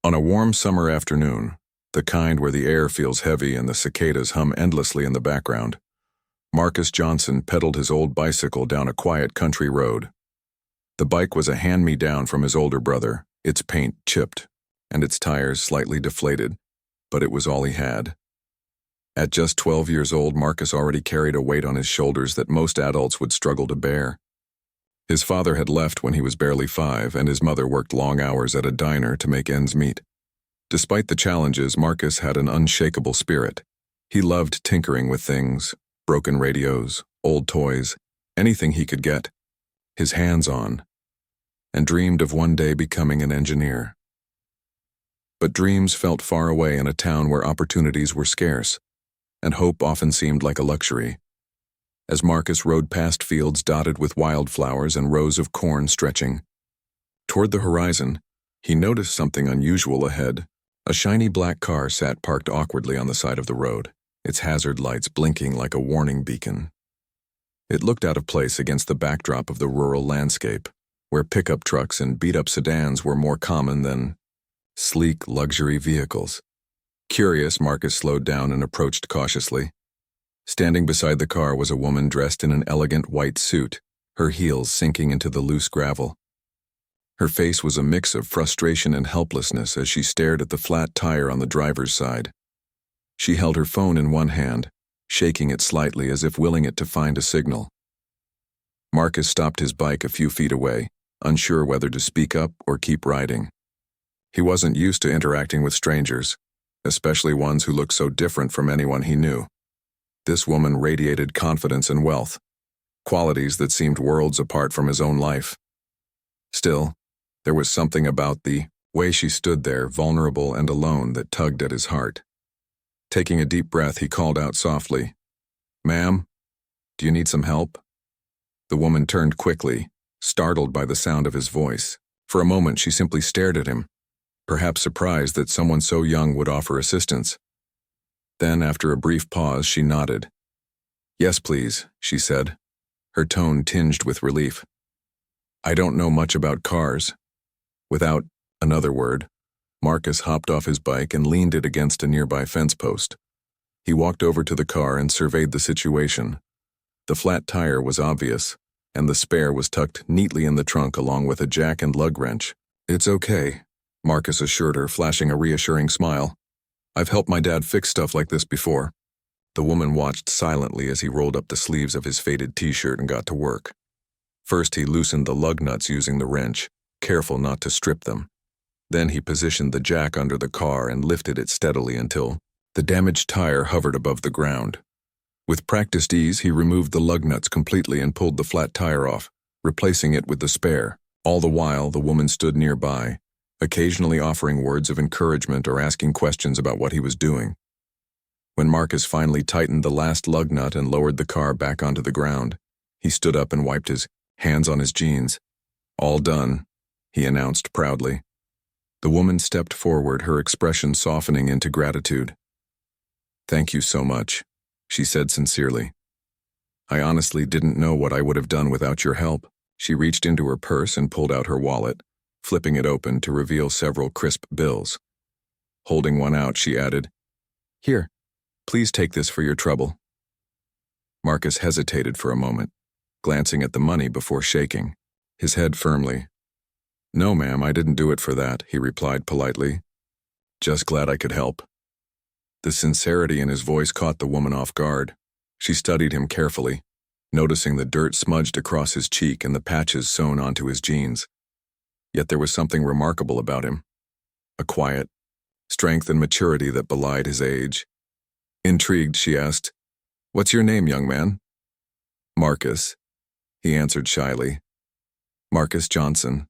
On a warm summer afternoon, the kind where the air feels heavy and the cicadas hum endlessly in the background, Marcus Johnson pedaled his old bicycle down a quiet country road. The bike was a hand-me-down from his older brother, its paint chipped, and its tires slightly deflated, but it was all he had. At just 12 years old, Marcus already carried a weight on his shoulders that most adults would struggle to bear. His father had left when he was barely 5, and his mother worked long hours at a diner to make ends meet. Despite the challenges, Marcus had an unshakable spirit. He loved tinkering with things, broken radios, old toys, anything he could get his hands on, and dreamed of one day becoming an engineer. But dreams felt far away in a town where opportunities were scarce, and hope often seemed like a luxury. As Marcus rode past fields dotted with wildflowers and rows of corn stretching toward the horizon, he noticed something unusual ahead. A shiny black car sat parked awkwardly on the side of the road, its hazard lights blinking like a warning beacon. It looked out of place against the backdrop of the rural landscape, where pickup trucks and beat-up sedans were more common than sleek luxury vehicles. Curious, Marcus slowed down and approached cautiously. Standing beside the car was a woman dressed in an elegant white suit, her heels sinking into the loose gravel. Her face was a mix of frustration and helplessness as she stared at the flat tire on the driver's side. She held her phone in one hand, shaking it slightly as if willing it to find a signal. Marcus stopped his bike a few feet away, unsure whether to speak up or keep riding. He wasn't used to interacting with strangers, especially ones who looked so different from anyone he knew. This woman radiated confidence and wealth, qualities that seemed worlds apart from his own life. Still, there was something about the way she stood there, vulnerable and alone, that tugged at his heart. Taking a deep breath, he called out softly, "Ma'am, do you need some help?" The woman turned quickly, startled by the sound of his voice. For a moment, she simply stared at him, perhaps surprised that someone so young would offer assistance. Then, after a brief pause, she nodded. "Yes, please," she said, her tone tinged with relief. "I don't know much about cars." Without another word, Marcus hopped off his bike and leaned it against a nearby fence post. He walked over to the car and surveyed the situation. The flat tire was obvious, and the spare was tucked neatly in the trunk along with a jack and lug wrench. "It's okay," Marcus assured her, flashing a reassuring smile. "I've helped my dad fix stuff like this before." The woman watched silently as he rolled up the sleeves of his faded t-shirt and got to work. First, he loosened the lug nuts using the wrench, careful not to strip them. Then he positioned the jack under the car and lifted it steadily until the damaged tire hovered above the ground. With practiced ease, he removed the lug nuts completely and pulled the flat tire off, replacing it with the spare. All the while, the woman stood nearby, occasionally offering words of encouragement or asking questions about what he was doing. When Marcus finally tightened the last lug nut and lowered the car back onto the ground, he stood up and wiped his hands on his jeans. "All done," he announced proudly. The woman stepped forward, her expression softening into gratitude. "Thank you so much," she said sincerely. "I honestly didn't know what I would have done without your help." She reached into her purse and pulled out her wallet, flipping it open to reveal several crisp bills. Holding one out, she added, "Here, please take this for your trouble." Marcus hesitated for a moment, glancing at the money before shaking, his head firmly. "No, ma'am, I didn't do it for that," he replied politely. "Just glad I could help." The sincerity in his voice caught the woman off guard. She studied him carefully, noticing the dirt smudged across his cheek and the patches sewn onto his jeans. Yet there was something remarkable about him, a quiet strength and maturity that belied his age. Intrigued, she asked, "What's your name, young man?" "Marcus," he answered shyly. "Marcus Johnson."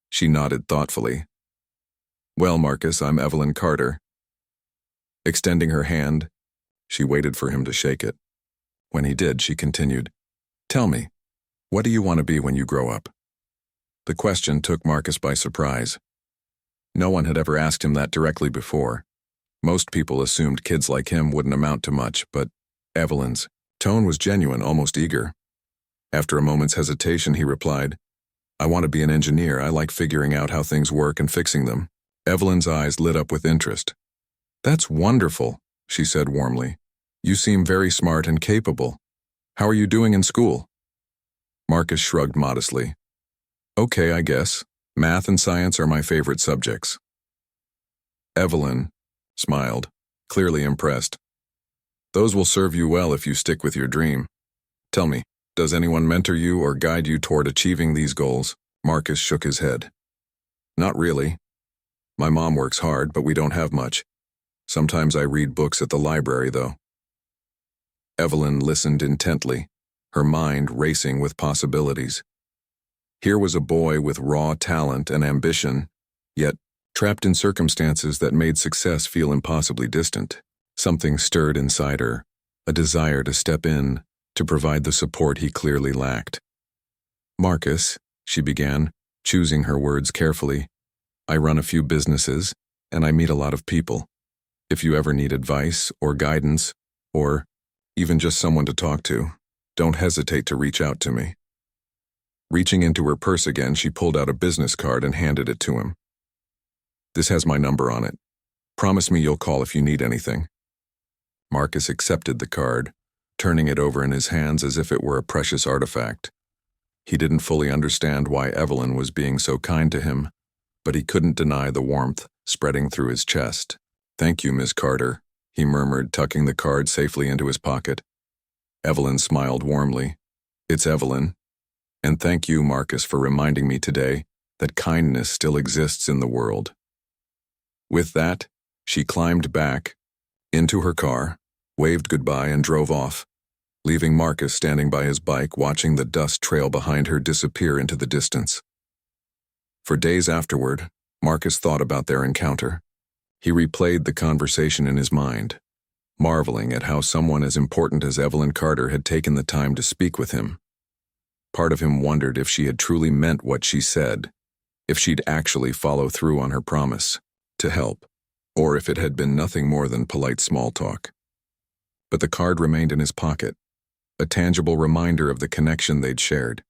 She nodded thoughtfully. "Well, Marcus, I'm Evelyn Carter." Extending her hand, she waited for him to shake it. When he did, she continued, "Tell me, what do you want to be when you grow up?" The question took Marcus by surprise. No one had ever asked him that directly before. Most people assumed kids like him wouldn't amount to much, but Evelyn's tone was genuine, almost eager. After a moment's hesitation, he replied, "I want to be an engineer. I like figuring out how things work and fixing them." Evelyn's eyes lit up with interest. "That's wonderful," she said warmly. "You seem very smart and capable. How are you doing in school?" Marcus shrugged modestly. "Okay, I guess. Math and science are my favorite subjects." Evelyn smiled, clearly impressed. "Those will serve you well if you stick with your dream. Tell me, does anyone mentor you or guide you toward achieving these goals?" Marcus shook his head. "Not really. My mom works hard, but we don't have much. Sometimes I read books at the library, though." Evelyn listened intently, her mind racing with possibilities. Here was a boy with raw talent and ambition, yet trapped in circumstances that made success feel impossibly distant. Something stirred inside her, a desire to step in, to provide the support he clearly lacked. "Marcus," she began, choosing her words carefully, "I run a few businesses, and I meet a lot of people. If you ever need advice or guidance, or even just someone to talk to, don't hesitate to reach out to me." Reaching into her purse again, she pulled out a business card and handed it to him. "This has my number on it. Promise me you'll call if you need anything." Marcus accepted the card, turning it over in his hands as if it were a precious artifact. He didn't fully understand why Evelyn was being so kind to him, but he couldn't deny the warmth spreading through his chest. "Thank you, Miss Carter," he murmured, tucking the card safely into his pocket. Evelyn smiled warmly. "It's Evelyn. And thank you, Marcus, for reminding me today that kindness still exists in the world." With that, she climbed back into her car, waved goodbye, and drove off, leaving Marcus standing by his bike, watching the dust trail behind her disappear into the distance. For days afterward, Marcus thought about their encounter. He replayed the conversation in his mind, marveling at how someone as important as Evelyn Carter had taken the time to speak with him. Part of him wondered if she had truly meant what she said, if she'd actually follow through on her promise to help, or if it had been nothing more than polite small talk. But the card remained in his pocket, a tangible reminder of the connection they'd shared.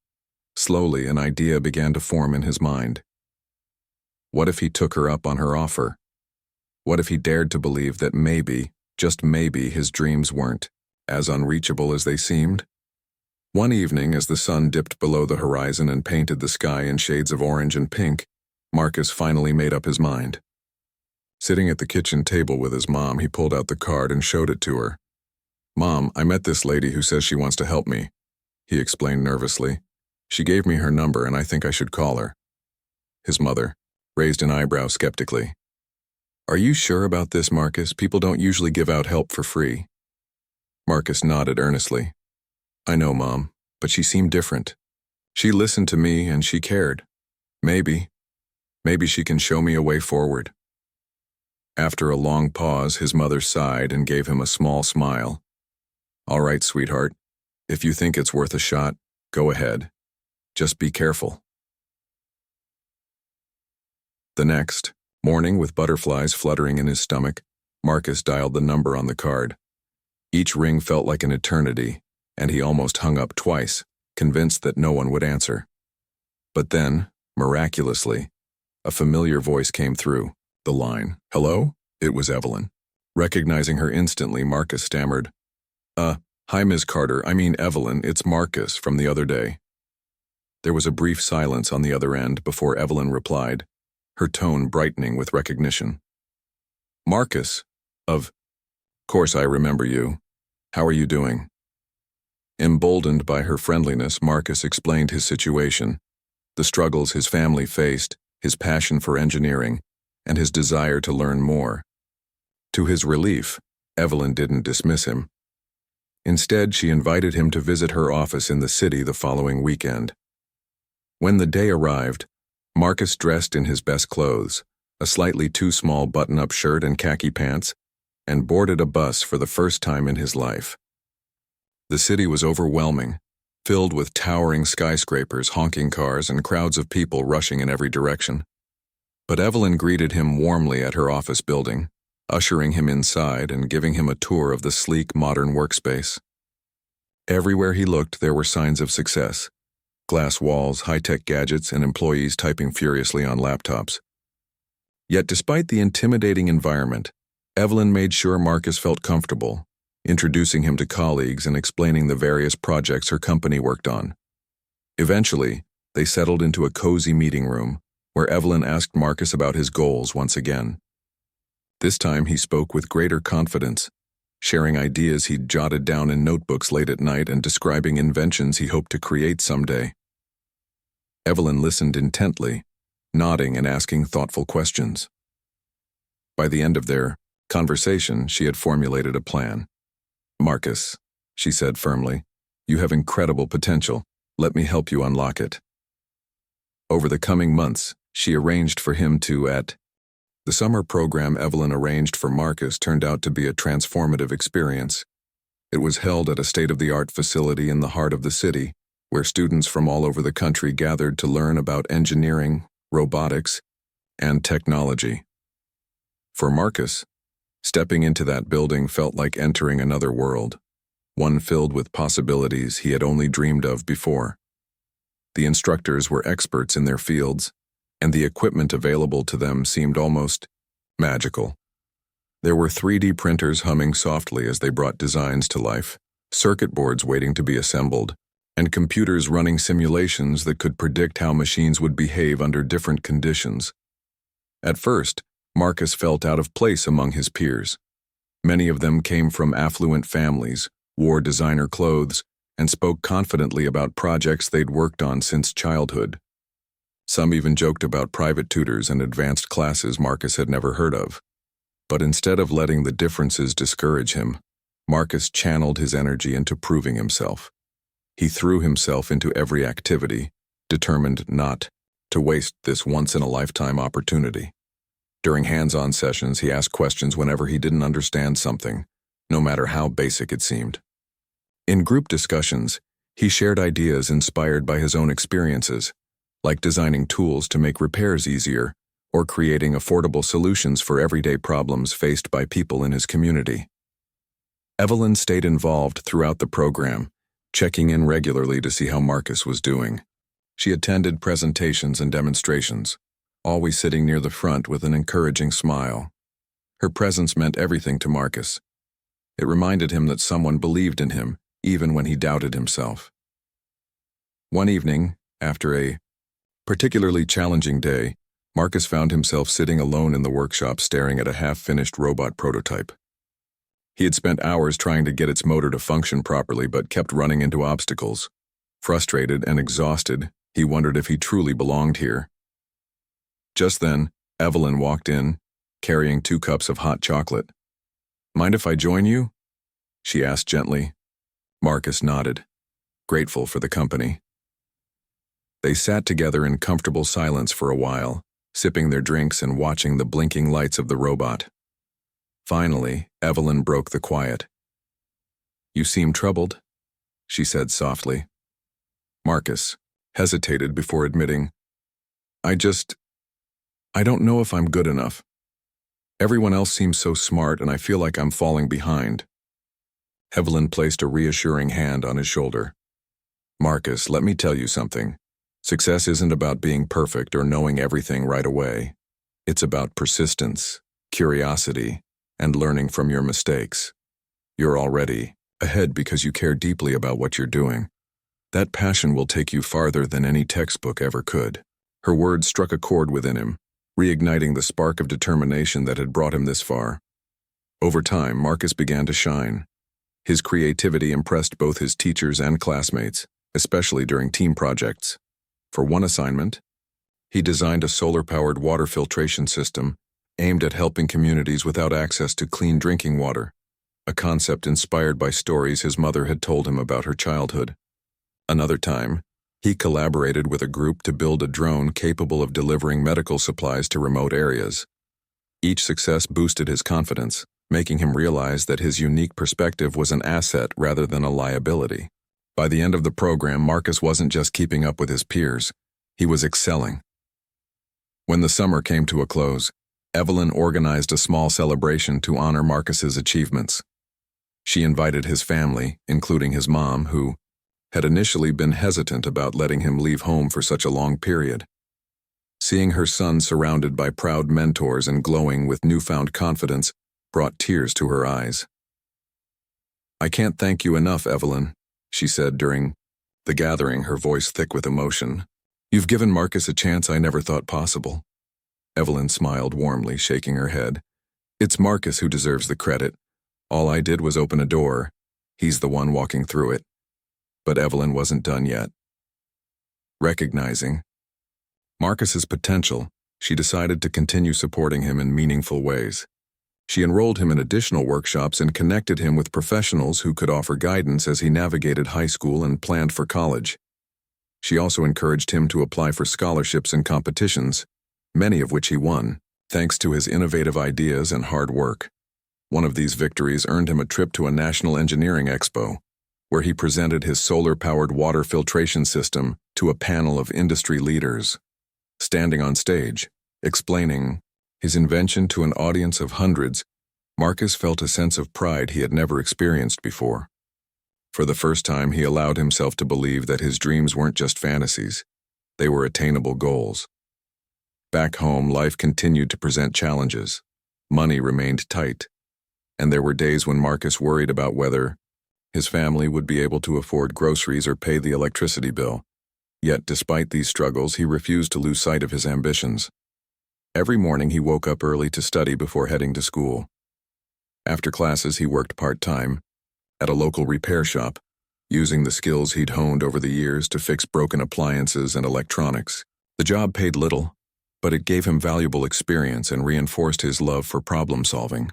Slowly, an idea began to form in his mind. What if he took her up on her offer? What if he dared to believe that maybe, just maybe, his dreams weren't as unreachable as they seemed? One evening, as the sun dipped below the horizon and painted the sky in shades of orange and pink, Marcus finally made up his mind. Sitting at the kitchen table with his mom, he pulled out the card and showed it to her. "Mom, I met this lady who says she wants to help me," he explained nervously. "She gave me her number and I think I should call her." His mother raised an eyebrow skeptically. "Are you sure about this, Marcus? People don't usually give out help for free." Marcus nodded earnestly. "I know, Mom, but she seemed different. She listened to me and she cared. Maybe she can show me a way forward." After a long pause, his mother sighed and gave him a small smile. "All right, sweetheart. If you think it's worth a shot, go ahead. Just be careful." The next morning, with butterflies fluttering in his stomach, Marcus dialed the number on the card. Each ring felt like an eternity, and he almost hung up twice, convinced that no one would answer. But then, miraculously, a familiar voice came through the line. "Hello?" It was Evelyn. Recognizing her instantly, Marcus stammered, Hi, Ms. Carter. I mean Evelyn, it's Marcus from the other day." There was a brief silence on the other end before Evelyn replied, her tone brightening with recognition. "Marcus, of course I remember you. How are you doing?" Emboldened by her friendliness, Marcus explained his situation, the struggles his family faced, his passion for engineering, and his desire to learn more. To his relief, Evelyn didn't dismiss him. Instead, she invited him to visit her office in the city the following weekend. When the day arrived, Marcus dressed in his best clothes, a slightly too small button-up shirt and khaki pants, and boarded a bus for the first time in his life. The city was overwhelming, filled with towering skyscrapers, honking cars, and crowds of people rushing in every direction. But Evelyn greeted him warmly at her office building, ushering him inside and giving him a tour of the sleek, modern workspace. Everywhere he looked, there were signs of success: glass walls, high-tech gadgets, and employees typing furiously on laptops. Yet despite the intimidating environment, Evelyn made sure Marcus felt comfortable, introducing him to colleagues and explaining the various projects her company worked on. Eventually, they settled into a cozy meeting room, where Evelyn asked Marcus about his goals once again. This time he spoke with greater confidence, sharing ideas he'd jotted down in notebooks late at night and describing inventions he hoped to create someday. Evelyn listened intently, nodding and asking thoughtful questions. By the end of their conversation, she had formulated a plan. "Marcus," she said firmly, "you have incredible potential. Let me help you unlock it." Over the coming months, she arranged for him to The summer program Evelyn arranged for Marcus turned out to be a transformative experience. It was held at a state-of-the-art facility in the heart of the city, where students from all over the country gathered to learn about engineering, robotics, and technology. For Marcus, stepping into that building felt like entering another world, one filled with possibilities he had only dreamed of before. The instructors were experts in their fields, and the equipment available to them seemed almost magical. There were 3D printers humming softly as they brought designs to life, circuit boards waiting to be assembled, and computers running simulations that could predict how machines would behave under different conditions. At first, Marcus felt out of place among his peers. Many of them came from affluent families, wore designer clothes, and spoke confidently about projects they'd worked on since childhood. Some even joked about private tutors and advanced classes Marcus had never heard of. But instead of letting the differences discourage him, Marcus channeled his energy into proving himself. He threw himself into every activity, determined not to waste this once-in-a-lifetime opportunity. During hands-on sessions, he asked questions whenever he didn't understand something, no matter how basic it seemed. In group discussions, he shared ideas inspired by his own experiences, like designing tools to make repairs easier or creating affordable solutions for everyday problems faced by people in his community. Evelyn stayed involved throughout the program, checking in regularly to see how Marcus was doing. She attended presentations and demonstrations, always sitting near the front with an encouraging smile. Her presence meant everything to Marcus. It reminded him that someone believed in him, even when he doubted himself. One evening, after a particularly challenging day, Marcus found himself sitting alone in the workshop staring at a half-finished robot prototype. He had spent hours trying to get its motor to function properly but kept running into obstacles. Frustrated and exhausted, he wondered if he truly belonged here. Just then, Evelyn walked in, carrying 2 cups of hot chocolate. "Mind if I join you?" she asked gently. Marcus nodded, grateful for the company. They sat together in comfortable silence for a while, sipping their drinks and watching the blinking lights of the robot. Finally, Evelyn broke the quiet. "You seem troubled," she said softly. Marcus hesitated before admitting, I don't know if I'm good enough. Everyone else seems so smart and I feel like I'm falling behind." Evelyn placed a reassuring hand on his shoulder. "Marcus, let me tell you something. Success isn't about being perfect or knowing everything right away. It's about persistence, curiosity, and learning from your mistakes. You're already ahead because you care deeply about what you're doing. That passion will take you farther than any textbook ever could." Her words struck a chord within him, reigniting the spark of determination that had brought him this far. Over time, Marcus began to shine. His creativity impressed both his teachers and classmates, especially during team projects. For one assignment, he designed a solar-powered water filtration system aimed at helping communities without access to clean drinking water, a concept inspired by stories his mother had told him about her childhood. Another time, he collaborated with a group to build a drone capable of delivering medical supplies to remote areas. Each success boosted his confidence, making him realize that his unique perspective was an asset rather than a liability. By the end of the program, Marcus wasn't just keeping up with his peers, he was excelling. When the summer came to a close, Evelyn organized a small celebration to honor Marcus's achievements. She invited his family, including his mom, who had initially been hesitant about letting him leave home for such a long period. Seeing her son surrounded by proud mentors and glowing with newfound confidence brought tears to her eyes. "I can't thank you enough, Evelyn," she said during the gathering, her voice thick with emotion. "You've given Marcus a chance I never thought possible." Evelyn smiled warmly, shaking her head. "It's Marcus who deserves the credit. All I did was open a door. He's the one walking through it." But Evelyn wasn't done yet. Recognizing Marcus's potential, she decided to continue supporting him in meaningful ways. She enrolled him in additional workshops and connected him with professionals who could offer guidance as he navigated high school and planned for college. She also encouraged him to apply for scholarships and competitions, many of which he won, thanks to his innovative ideas and hard work. One of these victories earned him a trip to a national engineering expo, where he presented his solar-powered water filtration system to a panel of industry leaders. Standing on stage, explaining his invention to an audience of hundreds, Marcus felt a sense of pride he had never experienced before. For the first time, he allowed himself to believe that his dreams weren't just fantasies, they were attainable goals. Back home, life continued to present challenges. Money remained tight, and there were days when Marcus worried about whether his family would be able to afford groceries or pay the electricity bill. Yet, despite these struggles, he refused to lose sight of his ambitions. Every morning he woke up early to study before heading to school. After classes, he worked part-time at a local repair shop, using the skills he'd honed over the years to fix broken appliances and electronics. The job paid little, but it gave him valuable experience and reinforced his love for problem-solving.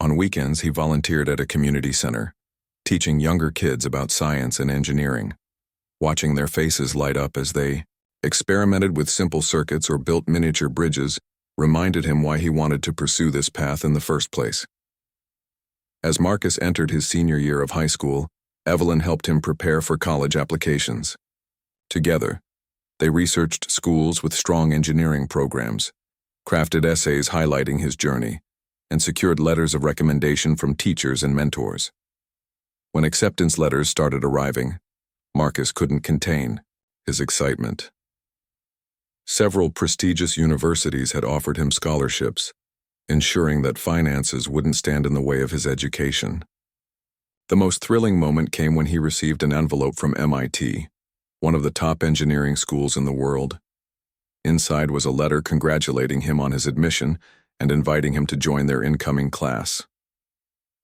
On weekends, he volunteered at a community center, teaching younger kids about science and engineering. Watching their faces light up as they experimented with simple circuits or built miniature bridges reminded him why he wanted to pursue this path in the first place. As Marcus entered his senior year of high school, Evelyn helped him prepare for college applications. Together, they researched schools with strong engineering programs, crafted essays highlighting his journey, and secured letters of recommendation from teachers and mentors. When acceptance letters started arriving, Marcus couldn't contain his excitement. Several prestigious universities had offered him scholarships, ensuring that finances wouldn't stand in the way of his education. The most thrilling moment came when he received an envelope from MIT, one of the top engineering schools in the world. Inside was a letter congratulating him on his admission and inviting him to join their incoming class.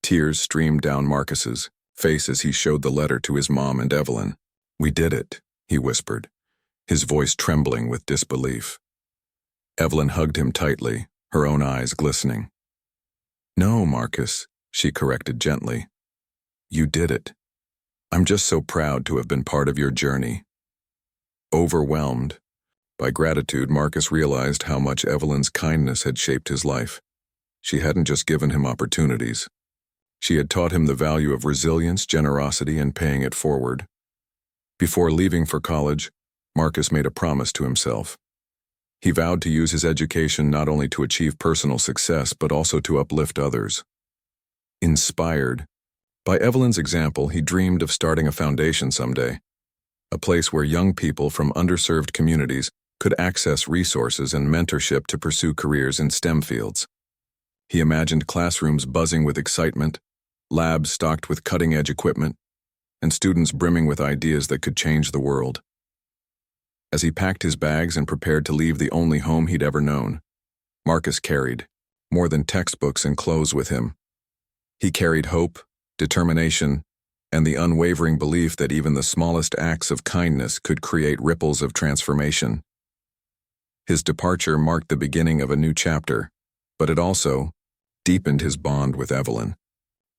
Tears streamed down Marcus's face as he showed the letter to his mom and Evelyn. "We did it," he whispered, his voice trembling with disbelief. Evelyn hugged him tightly, her own eyes glistening. "No, Marcus," she corrected gently. "You did it. I'm just so proud to have been part of your journey." Overwhelmed by gratitude, Marcus realized how much Evelyn's kindness had shaped his life. She hadn't just given him opportunities. She had taught him the value of resilience, generosity, and paying it forward. Before leaving for college, Marcus made a promise to himself. He vowed to use his education not only to achieve personal success, but also to uplift others. Inspired by Evelyn's example, he dreamed of starting a foundation someday, a place where young people from underserved communities could access resources and mentorship to pursue careers in STEM fields. He imagined classrooms buzzing with excitement, labs stocked with cutting-edge equipment, and students brimming with ideas that could change the world. As he packed his bags and prepared to leave the only home he'd ever known, Marcus carried more than textbooks and clothes with him. He carried hope, determination, and the unwavering belief that even the smallest acts of kindness could create ripples of transformation. His departure marked the beginning of a new chapter, but it also deepened his bond with Evelyn.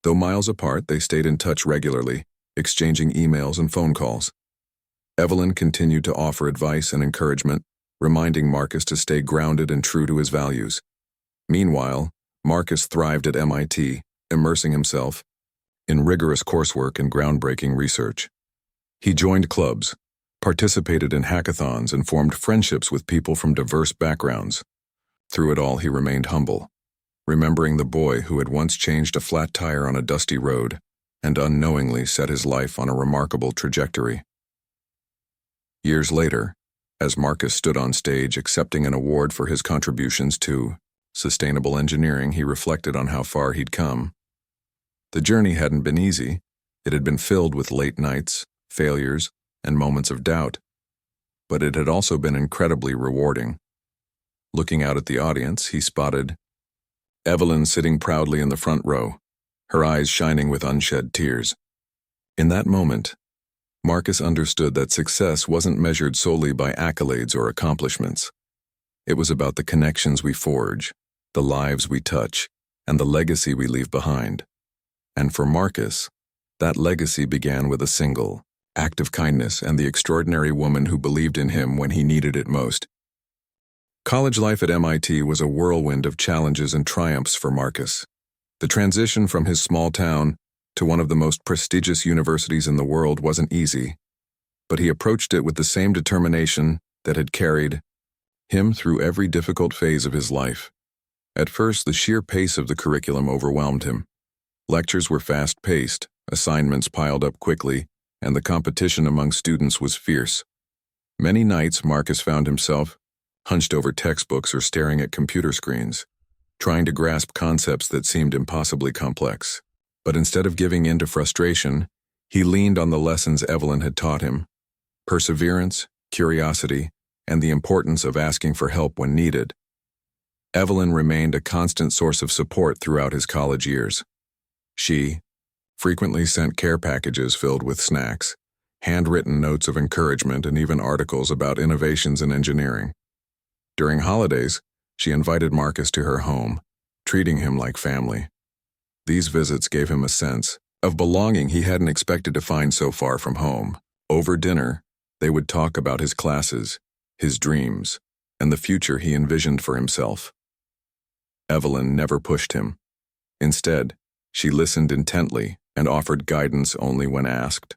Though miles apart, they stayed in touch regularly, exchanging emails and phone calls. Evelyn continued to offer advice and encouragement, reminding Marcus to stay grounded and true to his values. Meanwhile, Marcus thrived at MIT, immersing himself in rigorous coursework and groundbreaking research. He joined clubs, participated in hackathons, and formed friendships with people from diverse backgrounds. Through it all, he remained humble, remembering the boy who had once changed a flat tire on a dusty road and unknowingly set his life on a remarkable trajectory. Years later, As Marcus stood on stage accepting an award for his contributions to sustainable engineering, he reflected on how far he'd come. The journey hadn't been easy. It had been filled with late nights, failures, and moments of doubt. But it had also been incredibly rewarding. Looking out at the audience, he spotted Evelyn sitting proudly in the front row, her eyes shining with unshed tears. In that moment, Marcus understood that success wasn't measured solely by accolades or accomplishments. It was about the connections we forge, the lives we touch, and the legacy we leave behind. And for Marcus, that legacy began with a single act of kindness and the extraordinary woman who believed in him when he needed it most. College life at MIT was a whirlwind of challenges and triumphs for Marcus. The transition from his small town to one of the most prestigious universities in the world wasn't easy, but he approached it with the same determination that had carried him through every difficult phase of his life. At first, the sheer pace of the curriculum overwhelmed him. Lectures were fast-paced, assignments piled up quickly, and the competition among students was fierce. Many nights, Marcus found himself hunched over textbooks or staring at computer screens, trying to grasp concepts that seemed impossibly complex. But instead of giving in to frustration, he leaned on the lessons Evelyn had taught him: perseverance, curiosity, and the importance of asking for help when needed. Evelyn remained a constant source of support throughout his college years. She frequently sent care packages filled with snacks, handwritten notes of encouragement, and even articles about innovations in engineering. During holidays, she invited Marcus to her home, treating him like family. These visits gave him a sense of belonging he hadn't expected to find so far from home. Over dinner, they would talk about his classes, his dreams, and the future he envisioned for himself. Evelyn never pushed him. Instead, she listened intently and offered guidance only when asked.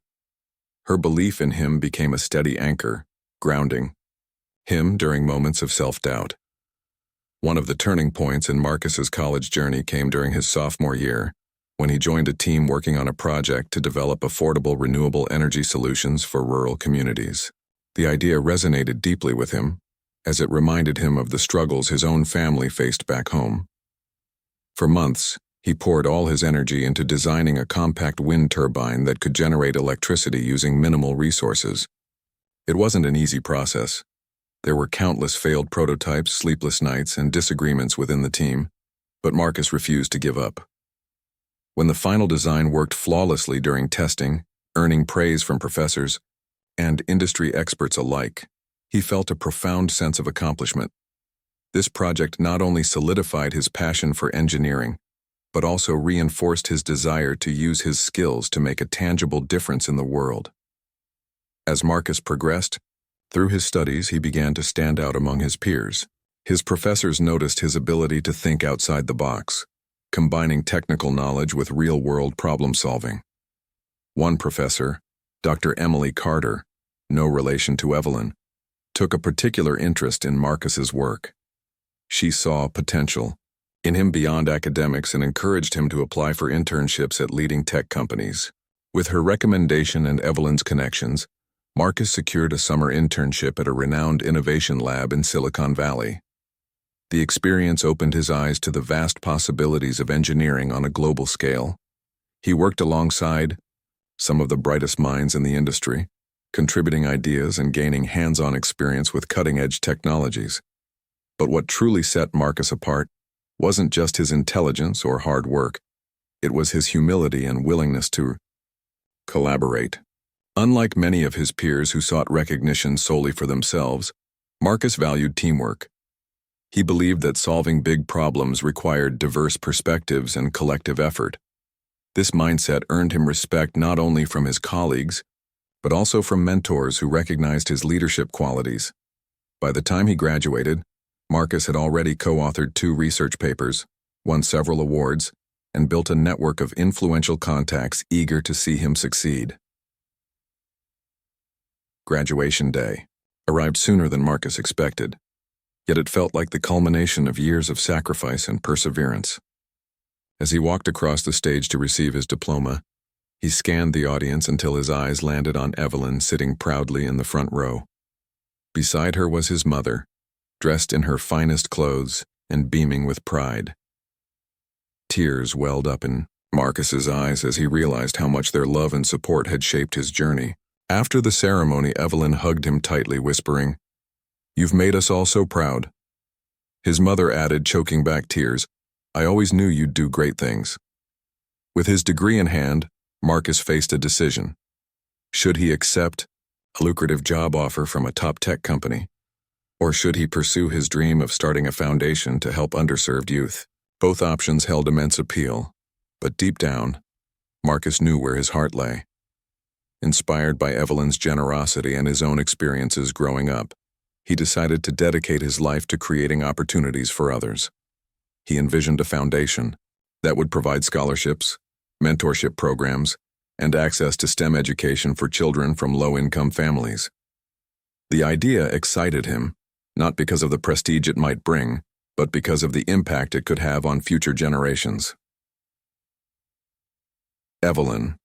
Her belief in him became a steady anchor, grounding him during moments of self-doubt. One of the turning points in Marcus's college journey came during his sophomore year, when he joined a team working on a project to develop affordable renewable energy solutions for rural communities. The idea resonated deeply with him, as it reminded him of the struggles his own family faced back home. For months, he poured all his energy into designing a compact wind turbine that could generate electricity using minimal resources. It wasn't an easy process. There were countless failed prototypes, sleepless nights, and disagreements within the team, but Marcus refused to give up. When the final design worked flawlessly during testing, earning praise from professors and industry experts alike, he felt a profound sense of accomplishment. This project not only solidified his passion for engineering, but also reinforced his desire to use his skills to make a tangible difference in the world. As Marcus progressed through his studies, he began to stand out among his peers. His professors noticed his ability to think outside the box, combining technical knowledge with real-world problem-solving. One professor, Dr. Emily Carter, no relation to Evelyn, took a particular interest in Marcus's work. She saw potential in him beyond academics and encouraged him to apply for internships at leading tech companies. With her recommendation and Evelyn's connections, Marcus secured a summer internship at a renowned innovation lab in Silicon Valley. The experience opened his eyes to the vast possibilities of engineering on a global scale. He worked alongside some of the brightest minds in the industry, contributing ideas and gaining hands-on experience with cutting-edge technologies. But what truly set Marcus apart wasn't just his intelligence or hard work. It was his humility and willingness to collaborate. Unlike many of his peers who sought recognition solely for themselves, Marcus valued teamwork. He believed that solving big problems required diverse perspectives and collective effort. This mindset earned him respect not only from his colleagues, but also from mentors who recognized his leadership qualities. By the time he graduated, Marcus had already co-authored 2 research papers, won several awards, and built a network of influential contacts eager to see him succeed. Graduation day arrived sooner than Marcus expected, yet it felt like the culmination of years of sacrifice and perseverance. As he walked across the stage to receive his diploma, he scanned the audience until his eyes landed on Evelyn sitting proudly in the front row. Beside her was his mother, dressed in her finest clothes and beaming with pride. Tears welled up in Marcus's eyes as he realized how much their love and support had shaped his journey. After the ceremony, Evelyn hugged him tightly, whispering, "You've made us all so proud." His mother added, choking back tears, "I always knew you'd do great things." With his degree in hand, Marcus faced a decision. Should he accept a lucrative job offer from a top tech company, or should he pursue his dream of starting a foundation to help underserved youth? Both options held immense appeal, but deep down, Marcus knew where his heart lay. Inspired by Evelyn's generosity and his own experiences growing up, he decided to dedicate his life to creating opportunities for others. He envisioned a foundation that would provide scholarships, mentorship programs, and access to STEM education for children from low-income families. The idea excited him, not because of the prestige it might bring, but because of the impact it could have on future generations. Evelyn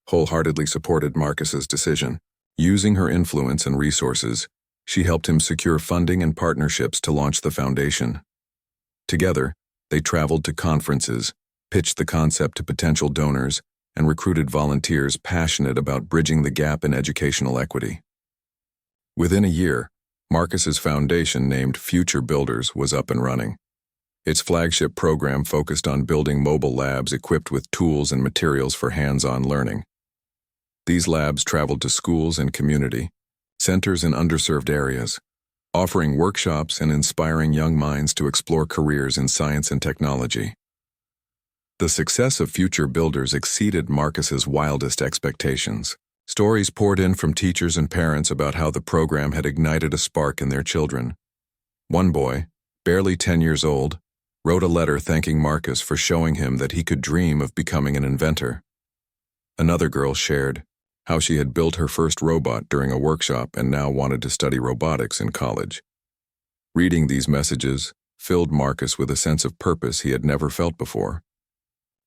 wholeheartedly supported Marcus's decision. Using her influence and resources, she helped him secure funding and partnerships to launch the foundation. Together, they traveled to conferences, pitched the concept to potential donors, and recruited volunteers passionate about bridging the gap in educational equity. Within a year, Marcus's foundation, named Future Builders, was up and running. Its flagship program focused on building mobile labs equipped with tools and materials for hands-on learning. These labs traveled to schools and community centers in underserved areas, offering workshops and inspiring young minds to explore careers in science and technology. The success of Future Builders exceeded Marcus's wildest expectations. Stories poured in from teachers and parents about how the program had ignited a spark in their children. One boy, barely 10 years old, wrote a letter thanking Marcus for showing him that he could dream of becoming an inventor. Another girl shared how she had built her first robot during a workshop and now wanted to study robotics in college. Reading these messages filled Marcus with a sense of purpose he had never felt before.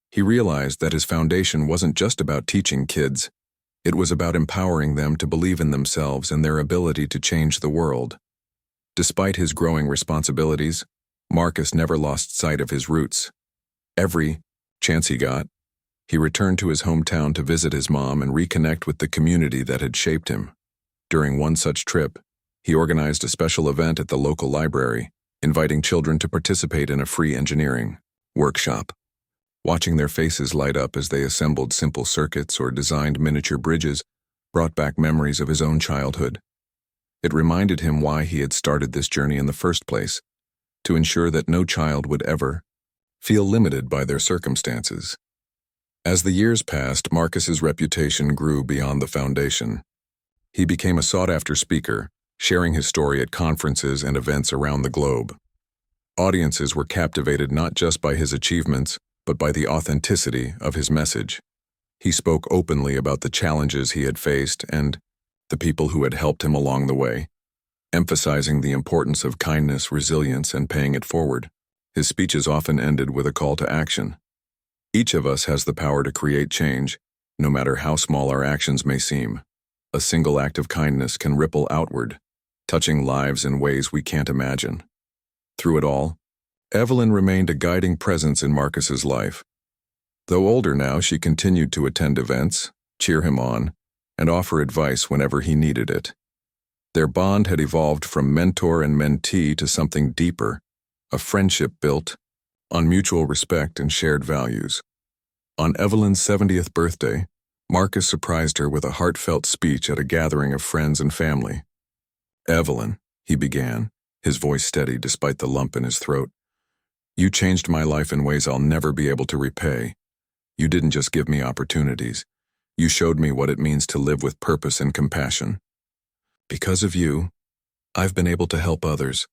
He realized that his foundation wasn't just about teaching kids, it was about empowering them to believe in themselves and their ability to change the world. Despite his growing responsibilities, Marcus never lost sight of his roots. Every chance he got, he returned to his hometown to visit his mom and reconnect with the community that had shaped him. During one such trip, he organized a special event at the local library, inviting children to participate in a free engineering workshop. Watching their faces light up as they assembled simple circuits or designed miniature bridges brought back memories of his own childhood. It reminded him why he had started this journey in the first place, to ensure that no child would ever feel limited by their circumstances. As the years passed, Marcus's reputation grew beyond the foundation. He became a sought-after speaker, sharing his story at conferences and events around the globe. Audiences were captivated not just by his achievements, but by the authenticity of his message. He spoke openly about the challenges he had faced and the people who had helped him along the way, emphasizing the importance of kindness, resilience, and paying it forward. His speeches often ended with a call to action. Each of us has the power to create change, no matter how small our actions may seem. A single act of kindness can ripple outward, touching lives in ways we can't imagine. Through it all, Evelyn remained a guiding presence in Marcus's life. Though older now, she continued to attend events, cheer him on, and offer advice whenever he needed it. Their bond had evolved from mentor and mentee to something deeper, a friendship built on mutual respect and shared values. On Evelyn's 70th birthday, Marcus surprised her with a heartfelt speech at a gathering of friends and family. "Evelyn," he began, his voice steady despite the lump in his throat, "you changed my life in ways I'll never be able to repay. You didn't just give me opportunities. You showed me what it means to live with purpose and compassion. Because of you, I've been able to help others,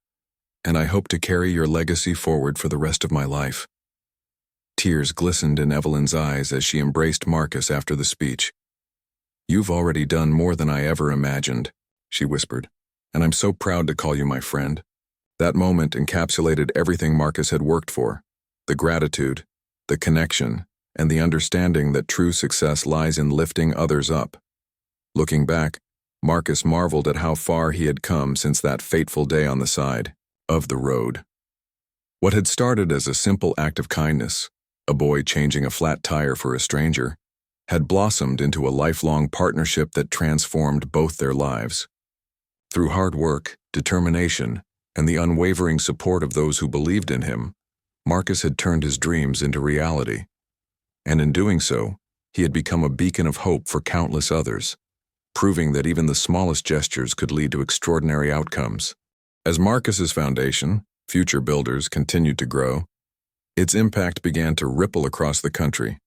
and I hope to carry your legacy forward for the rest of my life." Tears glistened in Evelyn's eyes as she embraced Marcus after the speech. "You've already done more than I ever imagined," she whispered, "and I'm so proud to call you my friend." That moment encapsulated everything Marcus had worked for: the gratitude, the connection, and the understanding that true success lies in lifting others up. Looking back, Marcus marveled at how far he had come since that fateful day on the side of the road. What had started as a simple act of kindness, a boy changing a flat tire for a stranger, had blossomed into a lifelong partnership that transformed both their lives. Through hard work, determination, and the unwavering support of those who believed in him, Marcus had turned his dreams into reality. And in doing so, he had become a beacon of hope for countless others, proving that even the smallest gestures could lead to extraordinary outcomes. As Marcus's foundation, Future Builders, continued to grow, its impact began to ripple across the country.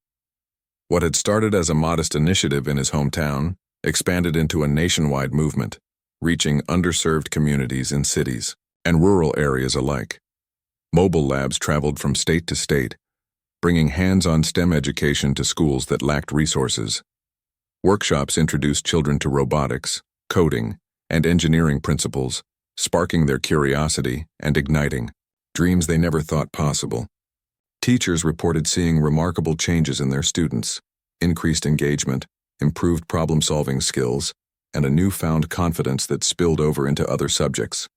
What had started as a modest initiative in his hometown expanded into a nationwide movement, reaching underserved communities in cities and rural areas alike. Mobile labs traveled from state to state, bringing hands-on STEM education to schools that lacked resources. Workshops introduced children to robotics, coding, and engineering principles, sparking their curiosity and igniting dreams they never thought possible. Teachers reported seeing remarkable changes in their students, increased engagement, improved problem-solving skills, and a newfound confidence that spilled over into other subjects.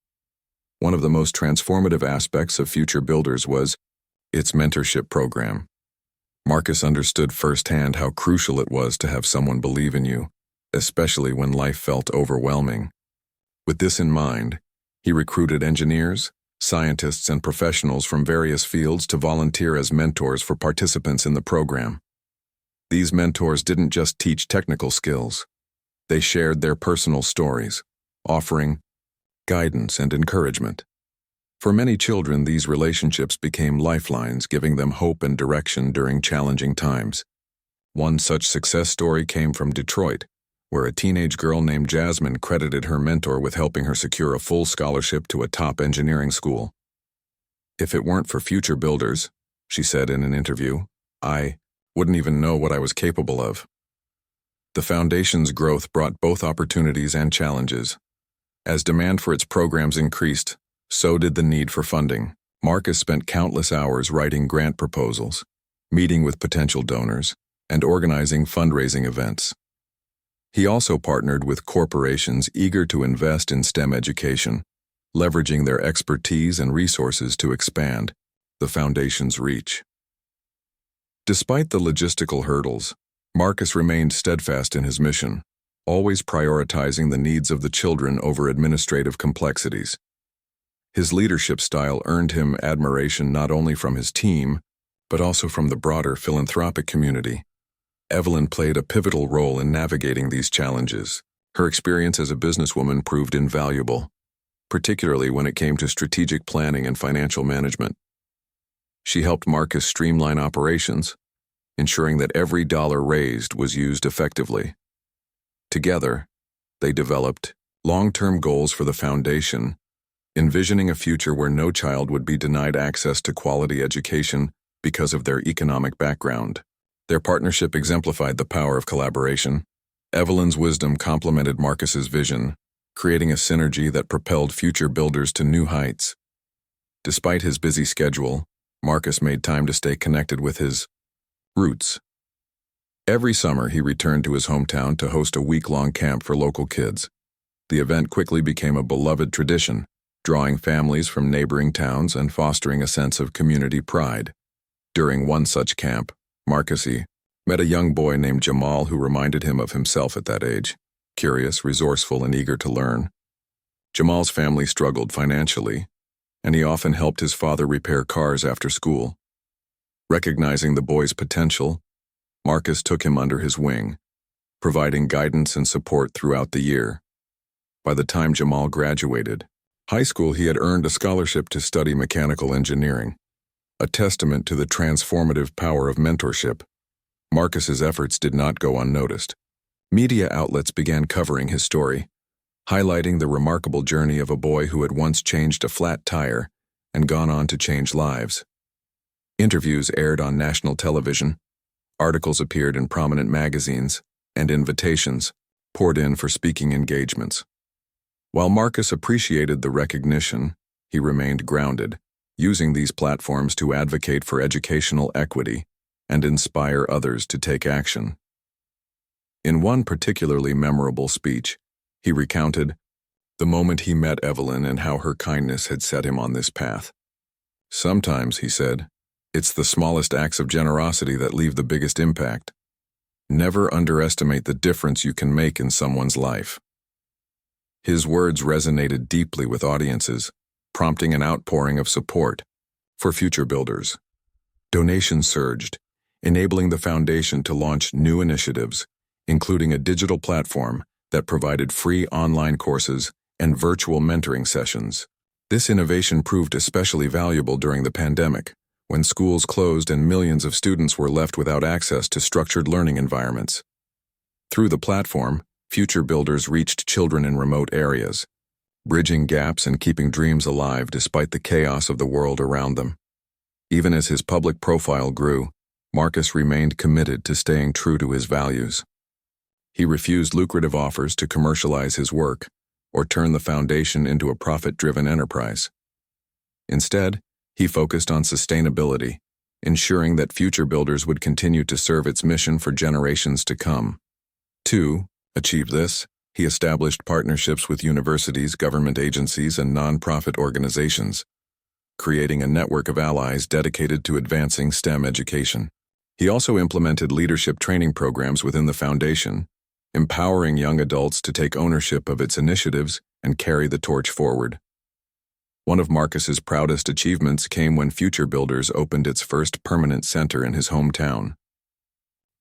One of the most transformative aspects of Future Builders was its mentorship program. Marcus understood firsthand how crucial it was to have someone believe in you, especially when life felt overwhelming. With this in mind, he recruited engineers, scientists, and professionals from various fields to volunteer as mentors for participants in the program. These mentors didn't just teach technical skills. They shared their personal stories, offering guidance and encouragement. For many children, these relationships became lifelines, giving them hope and direction during challenging times. One such success story came from Detroit, where a teenage girl named Jasmine credited her mentor with helping her secure a full scholarship to a top engineering school. "If it weren't for Future Builders," she said in an interview, "I wouldn't even know what I was capable of." The foundation's growth brought both opportunities and challenges. As demand for its programs increased, so did the need for funding. Marcus spent countless hours writing grant proposals, meeting with potential donors, and organizing fundraising events. He also partnered with corporations eager to invest in STEM education, leveraging their expertise and resources to expand the foundation's reach. Despite the logistical hurdles, Marcus remained steadfast in his mission, always prioritizing the needs of the children over administrative complexities. His leadership style earned him admiration not only from his team, but also from the broader philanthropic community. Evelyn played a pivotal role in navigating these challenges. Her experience as a businesswoman proved invaluable, particularly when it came to strategic planning and financial management. She helped Marcus streamline operations, ensuring that every dollar raised was used effectively. Together, they developed long-term goals for the foundation, envisioning a future where no child would be denied access to quality education because of their economic background. Their partnership exemplified the power of collaboration. Evelyn's wisdom complemented Marcus's vision, creating a synergy that propelled Future Builders to new heights. Despite his busy schedule, Marcus made time to stay connected with his roots. Every summer, he returned to his hometown to host a week-long camp for local kids. The event quickly became a beloved tradition, drawing families from neighboring towns and fostering a sense of community pride. During one such camp, Marcus met a young boy named Jamal who reminded him of himself at that age, curious, resourceful, and eager to learn. Jamal's family struggled financially, and he often helped his father repair cars after school. Recognizing the boy's potential, Marcus took him under his wing, providing guidance and support throughout the year. By the time Jamal graduated high school, he had earned a scholarship to study mechanical engineering, a testament to the transformative power of mentorship. Marcus's efforts did not go unnoticed. Media outlets began covering his story, highlighting the remarkable journey of a boy who had once changed a flat tire and gone on to change lives. Interviews aired on national television, articles appeared in prominent magazines, and invitations poured in for speaking engagements. While Marcus appreciated the recognition, he remained grounded, using these platforms to advocate for educational equity and inspire others to take action. In one particularly memorable speech, He recounted the moment he met Evelyn and how her kindness had set him on this path. Sometimes, he said, it's the smallest acts of generosity that leave the biggest impact. Never underestimate the difference you can make in someone's life. His words resonated deeply with audiences, prompting an outpouring of support for Future Builders. Donations surged, enabling the foundation to launch new initiatives, including a digital platform that provided free online courses and virtual mentoring sessions. This innovation proved especially valuable during the pandemic, when schools closed and millions of students were left without access to structured learning environments. Through the platform, Future Builders reached children in remote areas, bridging gaps and keeping dreams alive despite the chaos of the world around them. Even as his public profile grew, Marcus remained committed to staying true to his values. He refused lucrative offers to commercialize his work or turn the foundation into a profit-driven enterprise. Instead, he focused on sustainability, ensuring that Future Builders would continue to serve its mission for generations to come. To achieve this, he established partnerships with universities, government agencies, and nonprofit organizations, creating a network of allies dedicated to advancing STEM education. He also implemented leadership training programs within the foundation, empowering young adults to take ownership of its initiatives and carry the torch forward. One of Marcus's proudest achievements came when Future Builders opened its first permanent center in his hometown.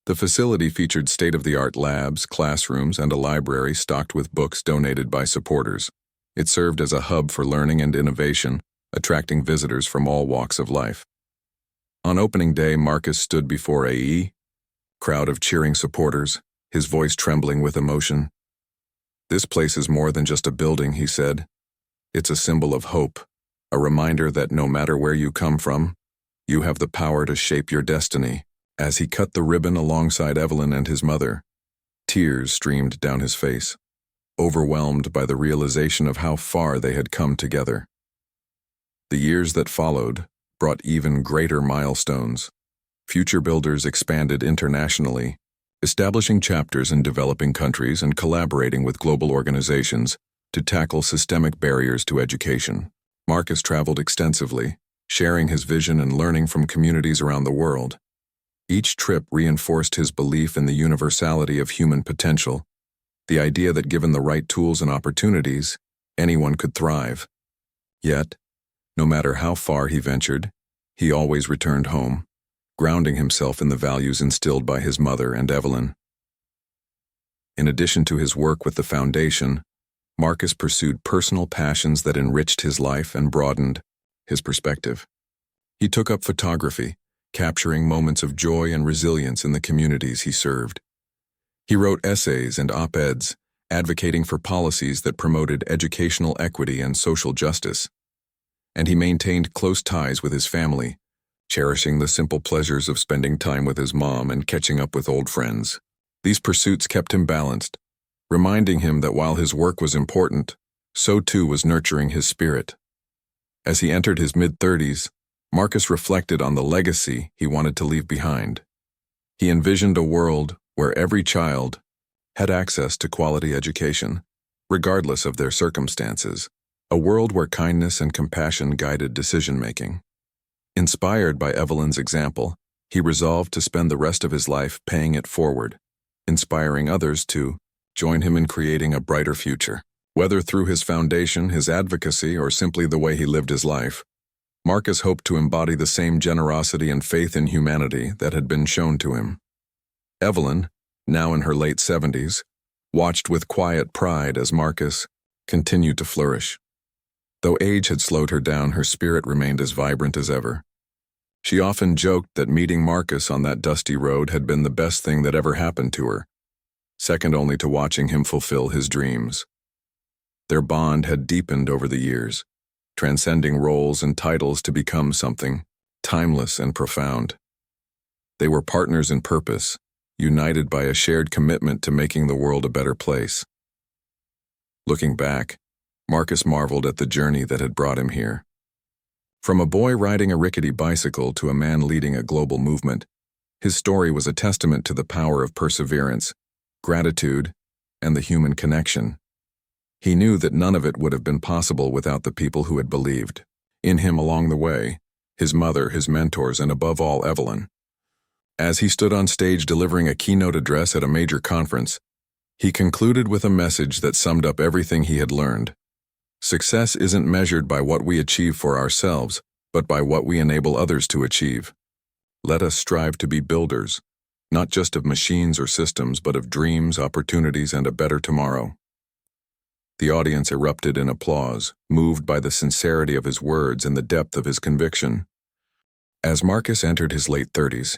The facility featured state-of-the-art labs, classrooms, and a library stocked with books donated by supporters. It served as a hub for learning and innovation, attracting visitors from all walks of life. On opening day, Marcus stood before a crowd of cheering supporters, his voice trembling with emotion. "This place is more than just a building," he said. "It's a symbol of hope, a reminder that no matter where you come from, you have the power to shape your destiny." As he cut the ribbon alongside Evelyn and his mother, tears streamed down his face, overwhelmed by the realization of how far they had come together. The years that followed brought even greater milestones. Future Builders expanded internationally, establishing chapters in developing countries and collaborating with global organizations to tackle systemic barriers to education. Marcus traveled extensively, sharing his vision and learning from communities around the world. Each trip reinforced his belief in the universality of human potential, the idea that given the right tools and opportunities, anyone could thrive. Yet, no matter how far he ventured, he always returned home, grounding himself in the values instilled by his mother and Evelyn. In addition to his work with the foundation, Marcus pursued personal passions that enriched his life and broadened his perspective. He took up photography, capturing moments of joy and resilience in the communities he served. He wrote essays and op-eds, advocating for policies that promoted educational equity and social justice. And he maintained close ties with his family, cherishing the simple pleasures of spending time with his mom and catching up with old friends. These pursuits kept him balanced, reminding him that while his work was important, so too was nurturing his spirit. As he entered his mid-30s, Marcus reflected on the legacy he wanted to leave behind. He envisioned a world where every child had access to quality education, regardless of their circumstances, a world where kindness and compassion guided decision-making. Inspired by Evelyn's example, he resolved to spend the rest of his life paying it forward, inspiring others to join him in creating a brighter future. Whether through his foundation, his advocacy, or simply the way he lived his life, Marcus hoped to embody the same generosity and faith in humanity that had been shown to him. Evelyn, now in her late 70s, watched with quiet pride as Marcus continued to flourish. Though age had slowed her down, her spirit remained as vibrant as ever. She often joked that meeting Marcus on that dusty road had been the best thing that ever happened to her, second only to watching him fulfill his dreams. Their bond had deepened over the years, transcending roles and titles to become something timeless and profound. They were partners in purpose, united by a shared commitment to making the world a better place. Looking back, Marcus marveled at the journey that had brought him here. From a boy riding a rickety bicycle to a man leading a global movement, his story was a testament to the power of perseverance, gratitude, and the human connection. He knew that none of it would have been possible without the people who had believed in him along the way, his mother, his mentors, and above all, Evelyn. As he stood on stage delivering a keynote address at a major conference, he concluded with a message that summed up everything he had learned. Success isn't measured by what we achieve for ourselves, but by what we enable others to achieve. Let us strive to be builders, not just of machines or systems, but of dreams, opportunities, and a better tomorrow. The audience erupted in applause, moved by the sincerity of his words and the depth of his conviction. As Marcus entered his late 30s,